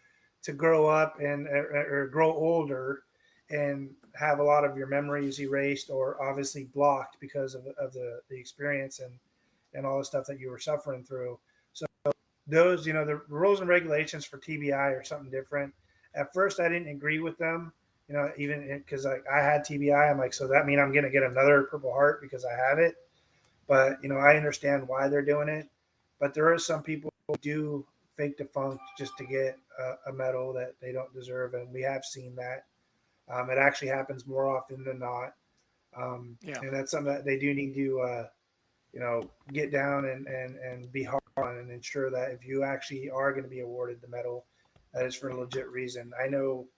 grow up and or grow older and have a lot of your memories erased or obviously blocked because of the experience and all the stuff that you were suffering through. So those, the rules and regulations for TBI are something different. At first, I didn't agree with them, even because I had TBI. I'm like, so that mean I'm going to get another Purple Heart because I have it. But, I understand why they're doing it. But there are some people who do fake defunct just to get a medal that they don't deserve. And we have seen that. It actually happens more often than not. And that's something that they do need to, get down and be hard on and ensure that if you actually are going to be awarded the medal, that is for a legit reason. I know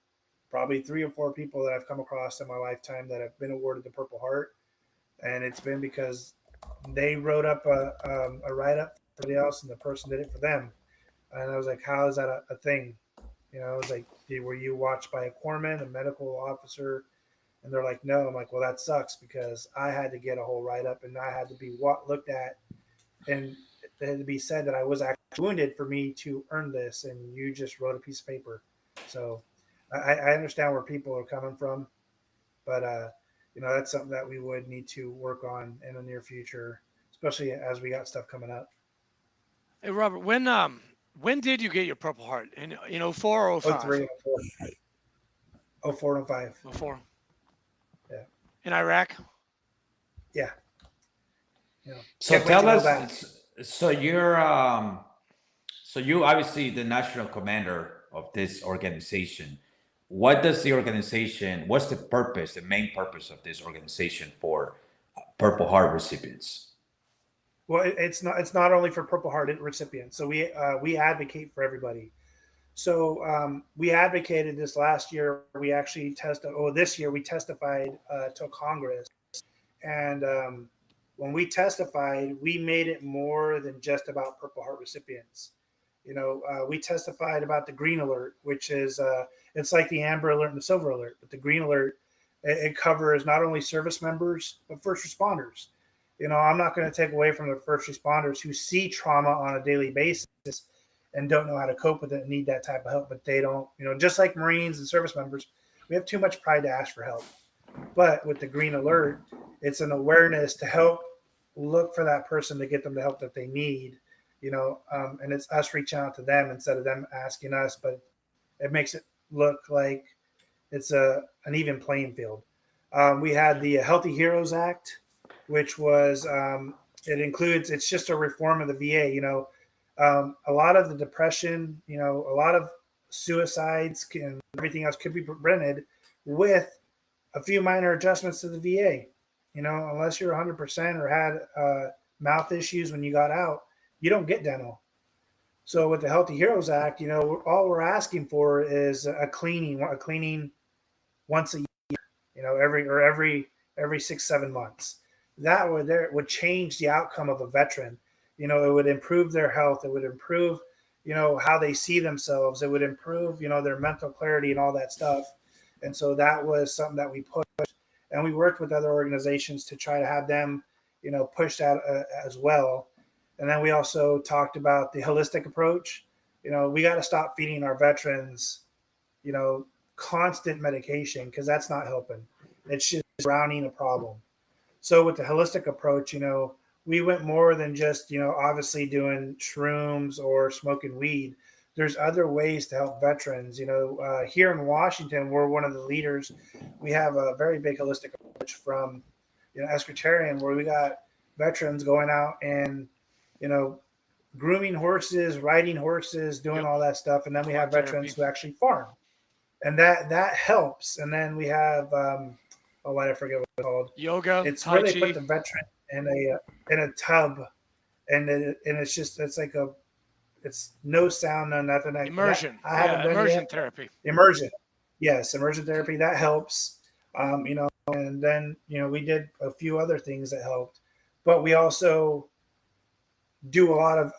probably 3 or 4 people that I've come across in my lifetime that have been awarded the Purple Heart. And it's been because they wrote up a write-up for somebody else and the person did it for them. And I was like, how is that a thing? You know, it was like, were you watched by a corpsman, a medical officer? And they're like, no. I'm like, well, that sucks because I had to get a whole write up and I had to be looked at, and it had to be said that I was actually wounded for me to earn this, and you just wrote a piece of paper. So I understand where people are coming from, but you know, that's something that we would need to work on in the near future, especially as we got stuff coming up. Hey, Robert, when did you get your Purple Heart? In 04 or Oh 05? three, 04, 04 and 05. 04. Yeah. In Iraq? Yeah. You know, So can't wait tell to go us. back. So you're so you obviously the national commander of this organization. What does the organization? What's the purpose? The main purpose of this organization for Purple Heart recipients? Well, it's not only for Purple Heart recipients. So we advocate for everybody. So we advocated this last year. We actually tested. Oh, this year we testified to Congress, and when we testified, we made it more than just about Purple Heart recipients. You know, we testified about the Green Alert, which is it's like the Amber Alert and the Silver Alert, but the Green Alert it covers not only service members but first responders. You know, I'm not going to take away from the first responders who see trauma on a daily basis and don't know how to cope with it and need that type of help, but they don't. You know, just like Marines and service members, we have too much pride to ask for help. But with the Green Alert, it's an awareness to help look for that person to get them the help that they need, you know, and it's us reaching out to them instead of them asking us, but it makes it look like it's an even playing field. We had the Healthy Heroes Act, which was, it's just a reform of the VA, you know, a lot of the depression, you know, a lot of suicides and everything else could be prevented with a few minor adjustments to the VA. You know, unless you're 100% or had mouth issues when you got out, you don't get dental. So with the Healthy Heroes Act, you know, all we're asking for is a cleaning once a year. You know, every 6-7 months. That would change the outcome of a veteran. You know, it would improve their health. It would improve, you know, how they see themselves. It would improve, you know, their mental clarity and all that stuff. And so that was something that we pushed, and we worked with other organizations to try to have them, you know, pushed out as well. And then we also talked about the holistic approach. You know, we got to stop feeding our veterans, you know, constant medication because that's not helping. It's just drowning a problem. So with the holistic approach, you know, we went more than just, you know, obviously doing shrooms or smoking weed. There's other ways to help veterans. You know, here in Washington, we're one of the leaders. We have a very big holistic approach from, you know, Eschatarian, where we got veterans going out and, you know, grooming horses, riding horses, doing all that stuff. And then we have veterans who actually farm. And that helps. And then we have, I forget what it's called. Yoga, It's Tai where they Chi. put the veteran in a tub, and it's like it's no sound, no nothing. Immersion. I haven't done immersion yet. therapy. Immersion, yes, immersion therapy that helps. You know, and then you know we did a few other things that helped, but we also do a lot of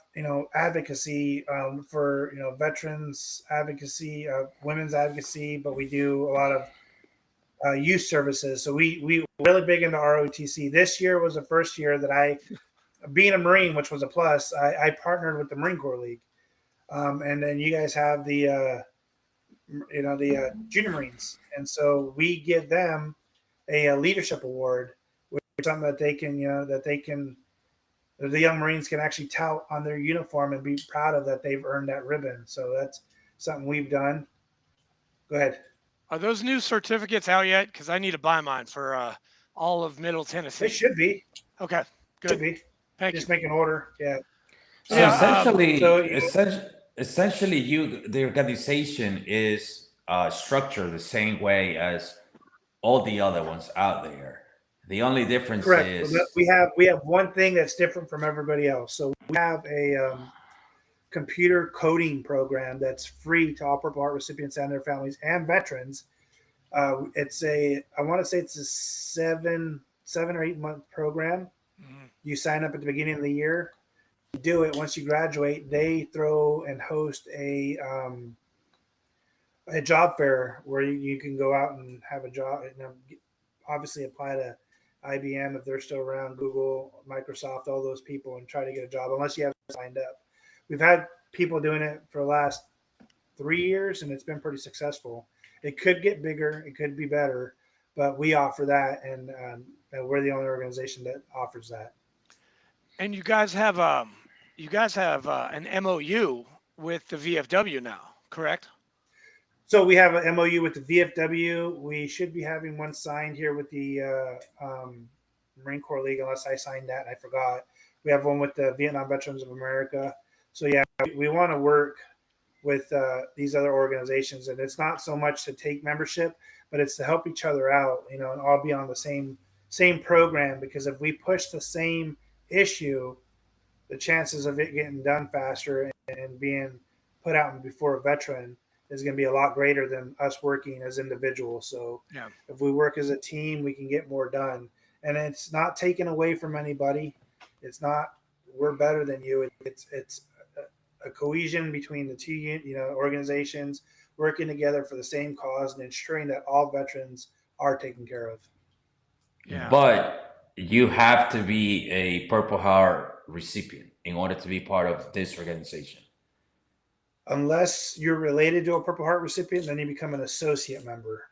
advocacy for veterans advocacy, women's advocacy, but we do a lot of youth services. So we really big into ROTC. This year was the first year that being a Marine, which was a plus, I partnered with the Marine Corps League. And then you guys have the Junior Marines. And so we give them a leadership award, which is something that the young Marines can actually tout on their uniform and be proud of that they've earned that ribbon. So that's something we've done. Go ahead. Are those new certificates out yet? Because I need to buy mine for all of Middle Tennessee. They should be. Okay, good. Should be. Thank Just you. make an order. Yeah. So Yeah, essentially, the organization is structured the same way as all the other ones out there. The only difference Correct. is We have one thing that's different from everybody else. So we have a computer coding program that's free to all Purple Heart recipients and their families and veterans. I want to say it's a 7 or 8 month program. Mm-hmm. You sign up at the beginning of the year. You do it. Once you graduate, they throw and host a a job fair where you can go out and have a job. Obviously, apply to IBM if they're still around, Google, Microsoft, all those people, and try to get a job unless you have signed up. We've had people doing it for the last 3 years, and it's been pretty successful. It could get bigger, it could be better, but we offer that, and we're the only organization that offers that. And you guys have an MOU with the VFW now, correct? So we have an MOU with the VFW. We should be having one signed here with the Marine Corps League, unless I signed that and I forgot. We have one with the Vietnam Veterans of America. So yeah, we want to work with these other organizations, and it's not so much to take membership, but it's to help each other out, and all be on the same program. Because if we push the same issue, the chances of it getting done faster and being put out before a veteran is going to be a lot greater than us working as individuals. So Yeah. if we work as a team, we can get more done. And it's not taken away from anybody. It's not we're better than you. It's a cohesion between the two organizations working together for the same cause and ensuring that all veterans are taken care of. Yeah. But you have to be a Purple Heart recipient in order to be part of this organization. Unless you're related to a Purple Heart recipient, then you become an associate member.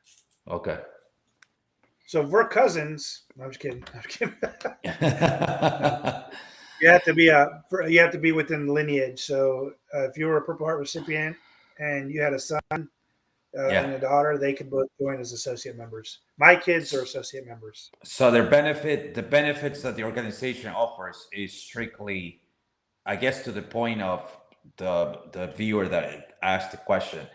Okay. So if we're cousins, I'm just kidding. You have to be within the lineage. So if you were a Purple Heart recipient and you had a son and a daughter, they could both join as associate members. My kids are associate members. So the benefits that the organization offers is strictly, I guess, to the point of the viewer that asked the question.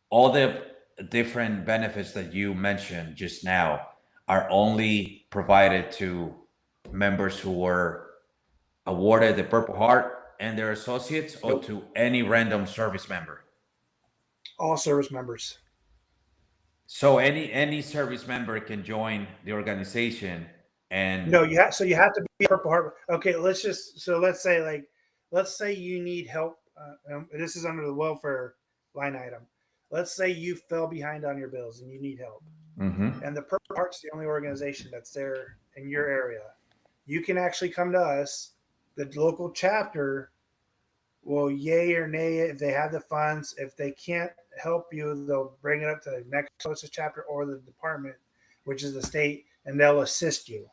All the different benefits that you mentioned just now are only provided to members who were awarded the Purple Heart and their associates, or to any random service member? All service members. So any service member can join the organization, and no, you have to be a Purple Heart. Okay, let's say you need help. This is under the welfare line item. Let's say you fell behind on your bills and you need help. Mm-hmm. And the Purple Heart's the only organization that's there in your area. You can actually come to us. The local chapter will yay or nay it if they have the funds. If they can't help you, they'll bring it up to the next closest chapter or the department, which is the state, and they'll assist you.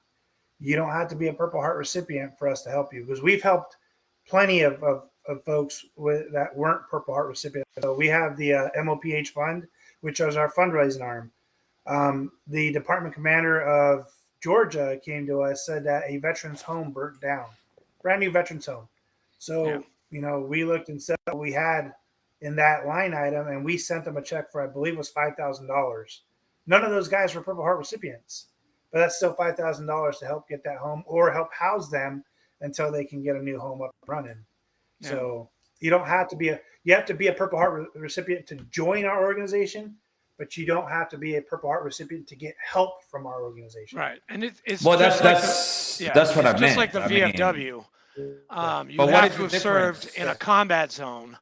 You don't have to be a Purple Heart recipient for us to help you, because we've helped plenty of folks that weren't Purple Heart recipients. So we have the MOPH fund, which is our fundraising arm. The department commander of Georgia came to us, said that a veteran's home burnt down, brand new veteran's home. So, we looked and said what we had in that line item, and we sent them a check for, I believe it was $5,000. None of those guys were Purple Heart recipients, but that's still $5,000 to help get that home or help house them until they can get a new home up and running. Yeah. So you don't have to be you have to be a Purple Heart recipient to join our organization, but you don't have to be a Purple Heart recipient to get help from our organization. Right. And it's that's what I meant. Just like the VFW. You have to have served in a combat zone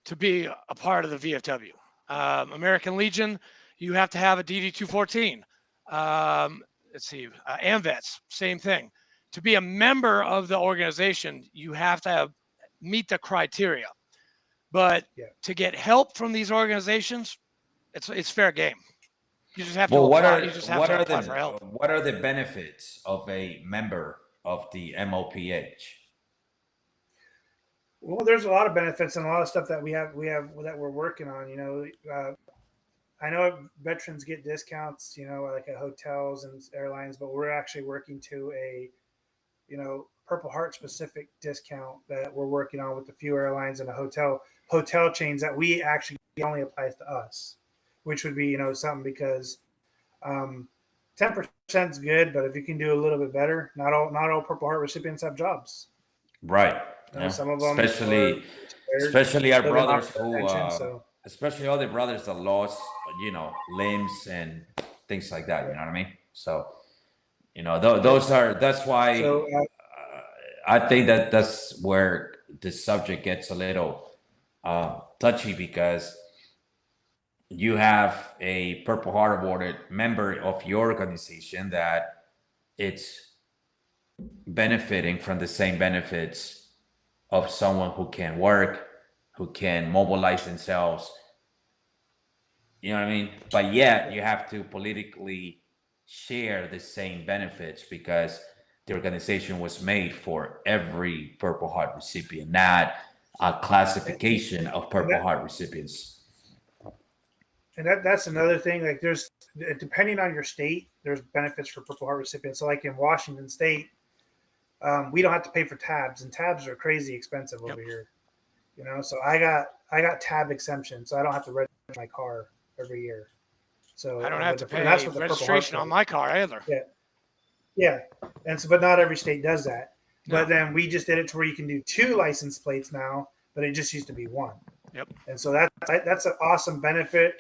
to be a part of the VFW. American Legion, you have to have a DD-214. Let's see, AMVETS, same thing. To be a member of the organization, you have to meet the criteria. But to get help from these organizations, it's fair game. You just have to apply. For help. What are the benefits of a member of the MOPH? Well, there's a lot of benefits and a lot of stuff that we have that we're working on. I know veterans get discounts, like at hotels and airlines, but we're actually working to a, Purple Heart specific discount that we're working on with a few airlines and a hotel chains that we actually only applies to us, which would be, something, because 10% is good, but if you can do a little bit better, not all Purple Heart recipients have jobs. Right. Some of them, especially our brothers especially all the brothers that lost, limbs and things like that. You know what I mean? So, that's why. So, I think that's where the subject gets a little touchy, because you have a Purple Heart awarded member of your organization that it's benefiting from the same benefits of someone who can work, who can mobilize themselves. You know what I mean? But yet you have to politically share the same benefits because the organization was made for every Purple Heart recipient, not a classification of And Purple Heart recipients. that's another thing. Like there's depending on your state, there's benefits for Purple Heart recipients. So like in Washington State, we don't have to pay for tabs, and tabs are crazy expensive over here. You know, so I got tab exemption, so I don't have to register my car every year. So I don't have to and that's pay what the Purple Heart registration on does. my car either. Yeah, and so but not every state does that. No. But then we just did it to where you can do 2 license plates now, but it just used to be 1. Yep. And so that's an awesome benefit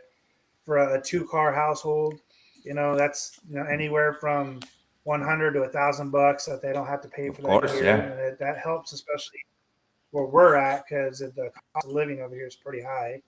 for a 2-car household. You know, that's anywhere from $100 to $1,000 that they don't have to pay for that Of course, year, yeah. and that helps, especially where we're at, because the cost of living over here is pretty high.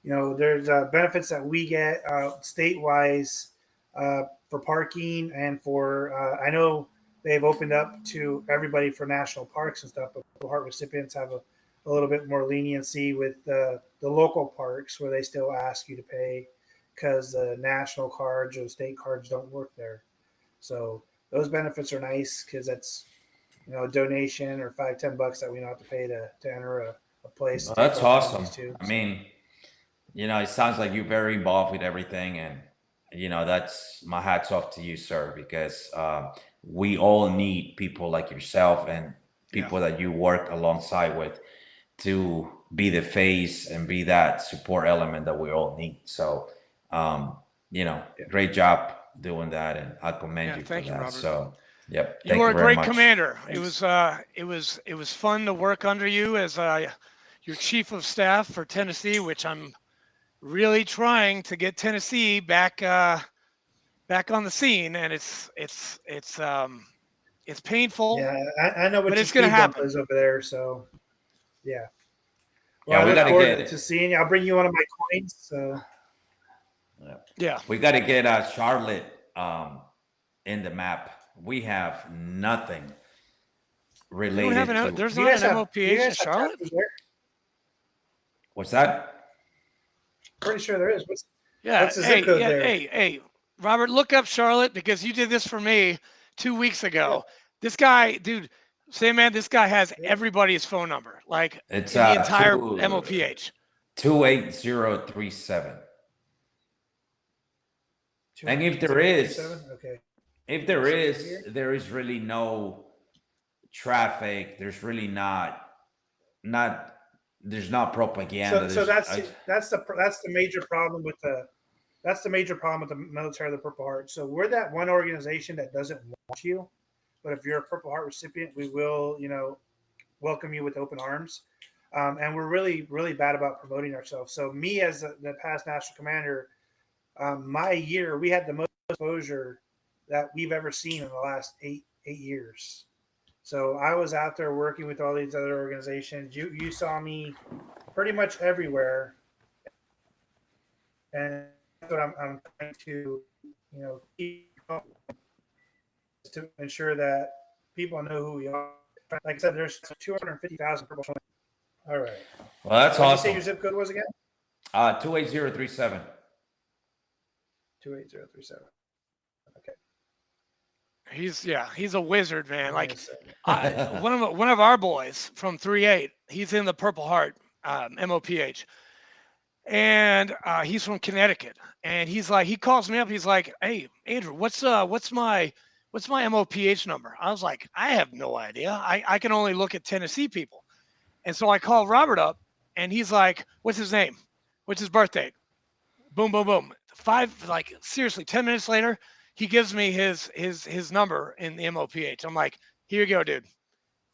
There's benefits that we get state-wise for parking and for I know they've opened up to everybody for national parks and stuff, but Purple Heart recipients have a little bit more leniency with the local parks where they still ask you to pay because the national cards or the state cards don't work there. So those benefits are nice because that's a donation or $5-10 that we don't have to pay to enter a place. Well, to take that's our awesome. families to. I mean, it sounds like you're very involved with everything, and that's my hats off to you, sir, because we all need people like yourself and people that you work alongside with to be the face and be that support element that we all need. So, great job doing that, and I commend you for thank that. you, Robert. So, yep, You thank were you a very great much. commander. Thanks. It was fun to work under you as your chief of staff for Tennessee, which I'm really trying to get Tennessee back on the scene, and it's painful. Yeah, I know what But your it's gonna speed bump happen. is over there. So, yeah. Yeah, Well, we I look gotta forward get to seeing you. I'll bring you one of my coins. So, Yeah. we got to get Charlotte in the map. We have nothing We don't related have to. there's you not guys an have you MOPH in guys have Charlotte. tattoos there? What's that? Pretty sure there is. Yeah. What's the zip code there? Hey, Robert, look up Charlotte because you did this for me 2 weeks ago. This guy, dude, say man, this guy has everybody's phone number, like It's in the entire MOPH. 28037. And if there is, okay. if there is really no traffic. There's really not there's not propaganda. So that's the major problem with the military of the Purple Heart. So we're that one organization that doesn't want you, but if you're a Purple Heart recipient, we will welcome you with open arms. And we're really, really bad about promoting ourselves. So me as the past national commander, my year, we had the most exposure that we've ever seen in the last eight years. So I was out there working with all these other organizations. You saw me pretty much everywhere. And that's what I'm trying to, keep to ensure that people know who we are. Like I said, there's 250,000 Purple Heart. All right. Well, that's What awesome. did you say your zip code was again? 28037. 28037. Okay. He's a wizard, man. Like one of our boys from 3-8, he's in the Purple Heart MOPH, and he's from Connecticut. And he's like, he calls me up. He's like, "Hey, Andrew, what's my MOPH number?" I was like, "I have no idea. I can only look at Tennessee people." And so I called Robert up, and he's like, "What's his name? What's his birth date?" Boom, boom, boom. 10 minutes later, he gives me his number in the MOPH. I'm like, "Here you go, dude."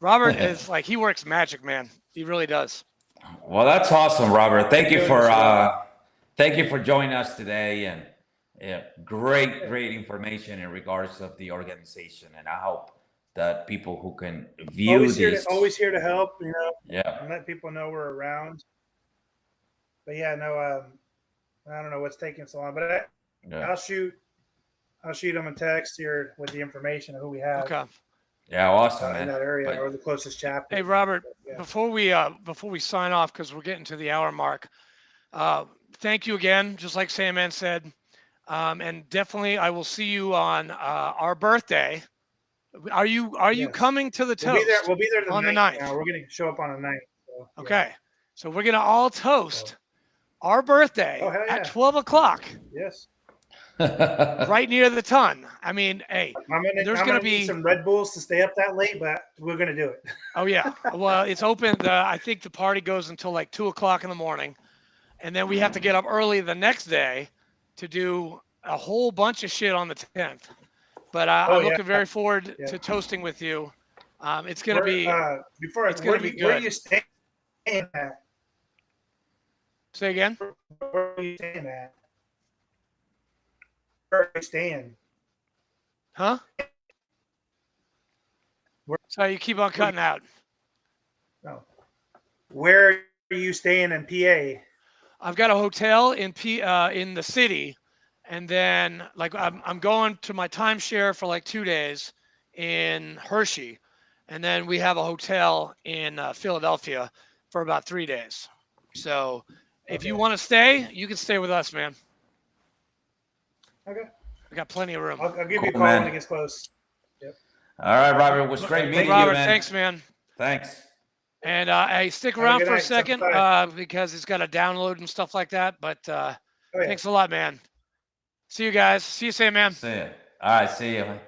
Robert is like, he works magic, man. He really does. Well, that's awesome, Robert. Thank you for joining us today, and great information in regards of the organization. And I hope that people who can view always here to help, yeah, and let people know we're around. but yeah, no, I don't know what's taking so long, but Yeah. I'll shoot them a text here with the information of who we have Okay. Yeah, awesome, in man. that area But- or the closest chapter. Hey, Robert, Yeah. before we sign off, because we're getting to the hour mark, thank you again, just like Sandman said. And definitely I will see you on our birthday. Are you Yes. coming to the toast? We'll be there on the 9th. 9th. Now. We're going to show up on the 9th. So, yeah. Okay. So we're gonna all toast our birthday Oh, hell yeah. at 12 o'clock, Yes. right near the ton. I mean, hey, I'm There's gonna gonna need be- some Red Bulls to stay up that late, but we're gonna do it. oh yeah. Well, it's open. I think the party goes until like 2 o'clock in the morning, and then we have to get up early the next day to do a whole bunch of shit on the 10th. But Oh, I'm yeah. looking very forward Yeah. to toasting with you. It's gonna be. Before it's gonna be where good. you staying at? Say again. Where are you staying at? Where are you staying? Huh? Where- So you keep on cutting out. No. Where are you staying in PA? I've got a hotel in in the city, and then like I'm going to my timeshare for like 2 days in Hershey, and then we have a hotel in Philadelphia for about 3 days. So if you Okay. want to stay, you can stay with us, man. Okay. We got plenty of room. I'll give you a Cool, call man. when it gets close. All right, Robert. It was great Hey, meeting Robert, you, man. thanks, man. Thanks. And hey, stick Have a around good for a night. second 7-5. because it's got to download and stuff like that. But Oh, yeah. thanks a lot, man. See you guys. See you, Sam, man. See ya. All right, see you.